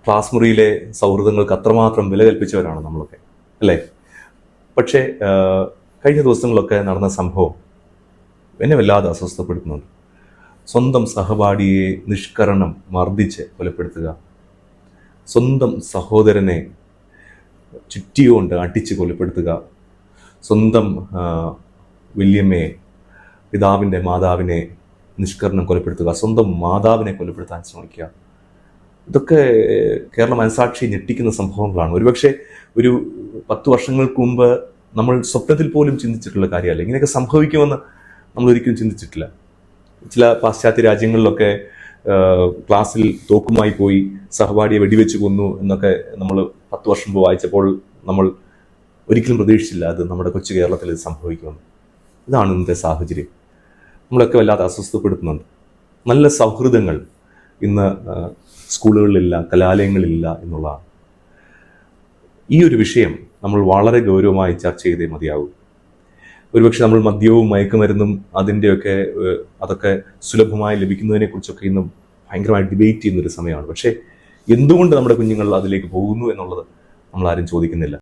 Class മുറിയിലെ സൗഹൃദങ്ങൾക്ക് അത്രമാത്രം വില കൽപ്പിച്ചവരാണ് നമ്മളൊക്കെ, അല്ലേ? പക്ഷേ കഴിഞ്ഞ ദിവസങ്ങളിലൊക്കെ നടന്ന സംഭവം എന്നെ വല്ലാതെ അസ്വസ്ഥപ്പെടുത്തുന്നുണ്ട്. സ്വന്തം സഹപാഠിയെ നിഷ്കരണം മർദ്ദിച്ച് കൊലപ്പെടുത്തുക, സ്വന്തം സഹോദരനെ ചുറ്റിയുകൊണ്ട് അടിച്ച് കൊലപ്പെടുത്തുക, സ്വന്തം വല്യമ്മയെ, പിതാവിൻ്റെ മാതാവിനെ നിഷ്കരണം കൊലപ്പെടുത്തുക, സ്വന്തം മാതാവിനെ കൊലപ്പെടുത്താൻ ശ്രമിക്കുക. ഇതൊക്കെ കേരള മനസാക്ഷി ഞെട്ടിക്കുന്ന സംഭവങ്ങളാണ്. ഒരുപക്ഷെ ഒരു 10 വർഷങ്ങൾക്ക് മുമ്പ് നമ്മൾ സ്വപ്നത്തിൽ പോലും ചിന്തിച്ചിട്ടുള്ള കാര്യമല്ല. ഇങ്ങനെയൊക്കെ സംഭവിക്കുമെന്ന് നമ്മൾ ഒരിക്കലും ചിന്തിച്ചിട്ടില്ല. ചില പാശ്ചാത്യ രാജ്യങ്ങളിലൊക്കെ ക്ലാസ്സിൽ തോക്കുമായി പോയി സഹപാഠിയെ വെടിവെച്ച് കൊന്നു എന്നൊക്കെ നമ്മൾ 10 വർഷം മുമ്പ് വായിച്ചപ്പോൾ നമ്മൾ ഒരിക്കലും പ്രതീക്ഷിച്ചില്ല അത് നമ്മുടെ കൊച്ചു കേരളത്തിൽ ഇത് സംഭവിക്കുമെന്ന്. ഇതാണ് ഇന്നത്തെ സാഹചര്യം. നമ്മളൊക്കെ വല്ലാതെ അസ്വസ്ഥപ്പെടുത്തുന്നുണ്ട്. നല്ല സൗഹൃദങ്ങൾ ഇന്ന് സ്കൂളുകളിലില്ല, കലാലയങ്ങളിലില്ല എന്നുള്ളതാണ്. ഈ ഒരു വിഷയം നമ്മൾ വളരെ ഗൗരവമായി ചർച്ച ചെയ്തേ മതിയാകും. ഒരുപക്ഷെ നമ്മൾ മദ്യവും മയക്കുമരുന്നും അതൊക്കെ സുലഭമായി ലഭിക്കുന്നതിനെ കുറിച്ചൊക്കെ ഇന്ന് ഭയങ്കരമായി ഡിബേറ്റ് ചെയ്യുന്നൊരു സമയമാണ്. പക്ഷേ എന്തുകൊണ്ട് നമ്മുടെ കുഞ്ഞുങ്ങൾ അതിലേക്ക് പോകുന്നു എന്നുള്ളത് നമ്മൾ ആരും ചോദിക്കുന്നില്ല.